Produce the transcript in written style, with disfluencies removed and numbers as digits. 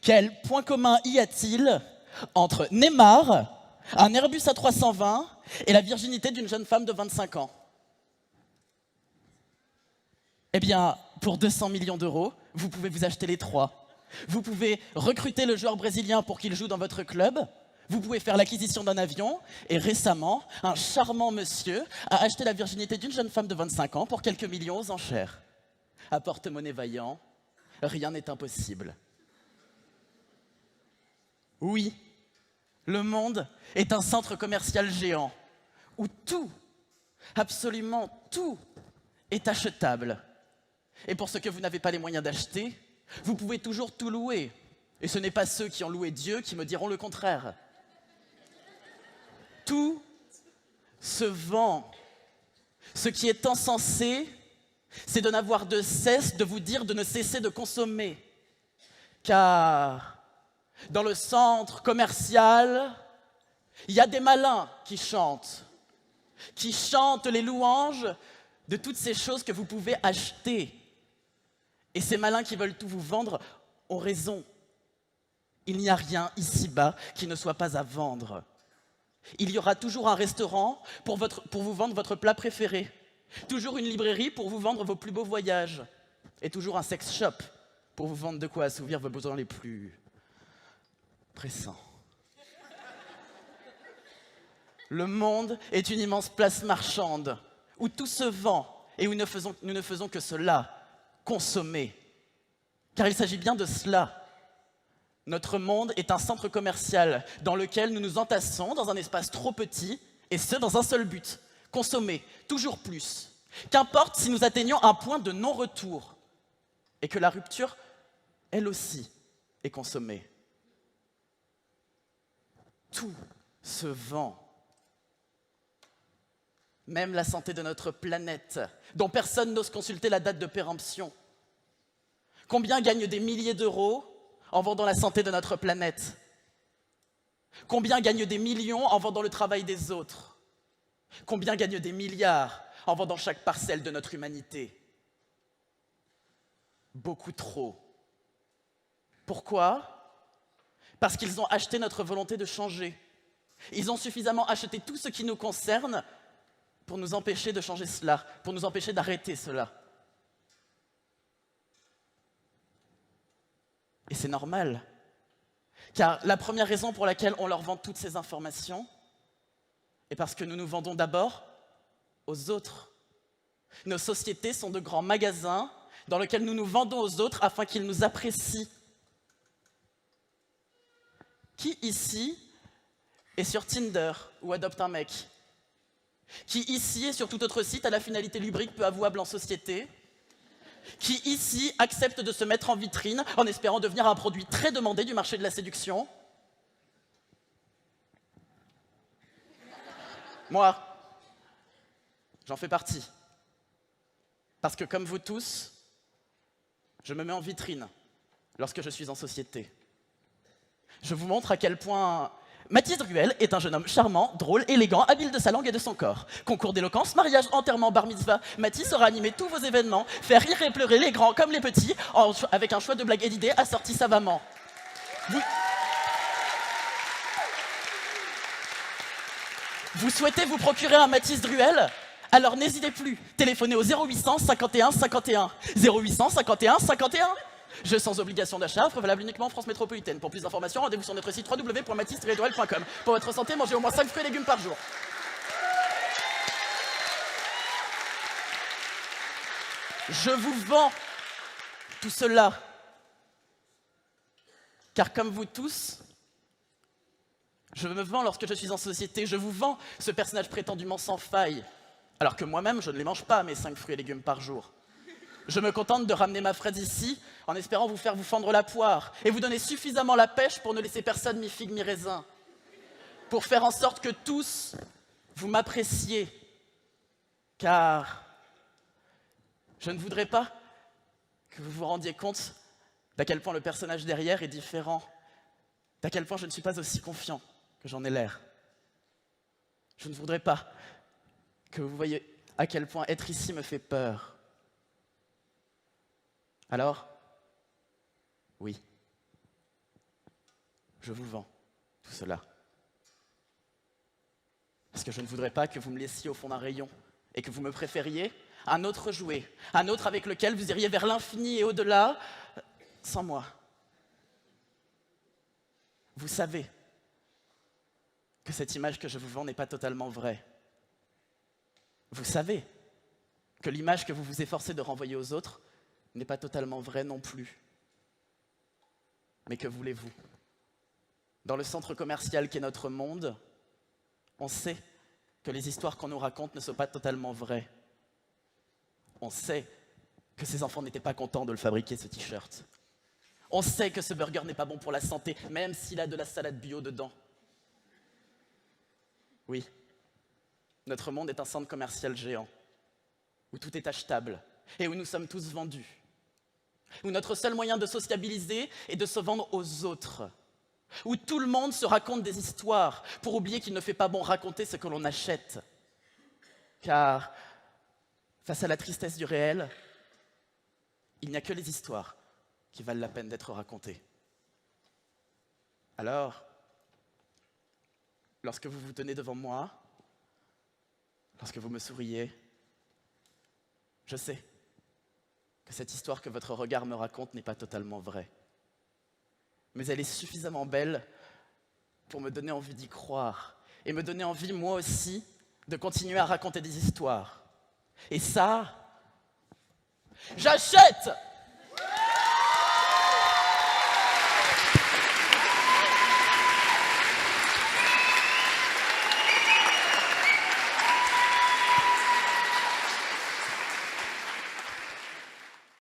Quel point commun y a-t-il entre Neymar, un Airbus A320 et la virginité d'une jeune femme de 25 ans? Eh bien, pour 200 millions d'euros, vous pouvez vous acheter les trois. Vous pouvez recruter le joueur brésilien pour qu'il joue dans votre club. Vous pouvez faire l'acquisition d'un avion. Et récemment, un charmant monsieur a acheté la virginité d'une jeune femme de 25 ans pour quelques millions aux enchères. À porte-monnaie vaillant, rien n'est impossible. Oui, le monde est un centre commercial géant où tout, absolument tout, est achetable. Et pour ce que vous n'avez pas les moyens d'acheter, vous pouvez toujours tout louer. Et ce n'est pas ceux qui ont loué Dieu qui me diront le contraire. Tout se vend. Ce qui est insensé, c'est de n'avoir de cesse de vous dire de ne cesser de consommer. Car dans le centre commercial, il y a des malins qui chantent les louanges de toutes ces choses que vous pouvez acheter. Et ces malins qui veulent tout vous vendre ont raison. Il n'y a rien ici-bas qui ne soit pas à vendre. Il y aura toujours un restaurant pour vous vendre votre plat préféré, toujours une librairie pour vous vendre vos plus beaux voyages, et toujours un sex shop pour vous vendre de quoi assouvir vos besoins les plus pressants. Le monde est une immense place marchande où tout se vend et où nous ne faisons que cela. Consommer. Car il s'agit bien de cela. Notre monde est un centre commercial dans lequel nous nous entassons dans un espace trop petit, et ce, dans un seul but, consommer toujours plus. Qu'importe si nous atteignons un point de non-retour, et que la rupture, elle aussi, est consommée. Tout se vend. Même la santé de notre planète, dont personne n'ose consulter la date de péremption. Combien gagnent des milliers d'euros en vendant la santé de notre planète? Combien gagnent des millions en vendant le travail des autres? Combien gagnent des milliards en vendant chaque parcelle de notre humanité? Beaucoup trop. Pourquoi? Parce qu'ils ont acheté notre volonté de changer. Ils ont suffisamment acheté tout ce qui nous concerne pour nous empêcher de changer cela, pour nous empêcher d'arrêter cela. Et c'est normal, car la première raison pour laquelle on leur vend toutes ces informations est parce que nous nous vendons d'abord aux autres. Nos sociétés sont de grands magasins dans lesquels nous nous vendons aux autres afin qu'ils nous apprécient. Qui ici est sur Tinder ou adopte un mec? Qui ici est sur tout autre site à la finalité lubrique peu avouable en société? Qui ici accepte de se mettre en vitrine en espérant devenir un produit très demandé du marché de la séduction? Moi, j'en fais partie. Parce que comme vous tous, je me mets en vitrine lorsque je suis en société. Je vous montre à quel point Mathis Druel est un jeune homme charmant, drôle, élégant, habile de sa langue et de son corps. Concours d'éloquence, mariage, enterrement, bar mitzvah, Mathis aura animé tous vos événements, faire rire et pleurer les grands comme les petits, avec un choix de blagues et d'idées assorti savamment. Vous souhaitez vous procurer un Mathis Druel? Alors n'hésitez plus, téléphonez au 0800 51 51. 0800 51 51. Jeu sans obligation d'achat, offre valable uniquement en France métropolitaine. Pour plus d'informations, rendez-vous sur notre site www.mathis-druel.com. Pour votre santé, mangez au moins 5 fruits et légumes par jour. Je vous vends tout cela. Car comme vous tous, je me vends lorsque je suis en société. Je vous vends ce personnage prétendument sans faille. Alors que moi-même, je ne les mange pas, mes 5 fruits et légumes par jour. Je me contente de ramener ma fraise ici, en espérant vous faire vous fendre la poire, et vous donner suffisamment la pêche pour ne laisser personne mi-figue mi-raisin. Pour faire en sorte que tous, vous m'appréciez. Car je ne voudrais pas que vous vous rendiez compte d'à quel point le personnage derrière est différent, d'à quel point je ne suis pas aussi confiant que j'en ai l'air. Je ne voudrais pas que vous voyiez à quel point être ici me fait peur. Alors, oui, je vous vends tout cela. Parce que je ne voudrais pas que vous me laissiez au fond d'un rayon et que vous me préfériez un autre jouet, un autre avec lequel vous iriez vers l'infini et au-delà, sans moi. Vous savez que cette image que je vous vends n'est pas totalement vraie. Vous savez que l'image que vous vous efforcez de renvoyer aux autres n'est pas totalement vraie non plus. Mais que voulez-vous? Dans le centre commercial qu'est notre monde, on sait que les histoires qu'on nous raconte ne sont pas totalement vraies. On sait que ces enfants n'étaient pas contents de le fabriquer, ce t-shirt. On sait que ce burger n'est pas bon pour la santé, même s'il a de la salade bio dedans. Oui, notre monde est un centre commercial géant, où tout est achetable et où nous sommes tous vendus. Où notre seul moyen de sociabiliser est de se vendre aux autres. Où tout le monde se raconte des histoires pour oublier qu'il ne fait pas bon raconter ce que l'on achète. Car face à la tristesse du réel, il n'y a que les histoires qui valent la peine d'être racontées. Alors, lorsque vous vous tenez devant moi, lorsque vous me souriez, je sais que cette histoire que votre regard me raconte n'est pas totalement vraie. Mais elle est suffisamment belle pour me donner envie d'y croire et me donner envie, moi aussi, de continuer à raconter des histoires. Et ça, j'achète!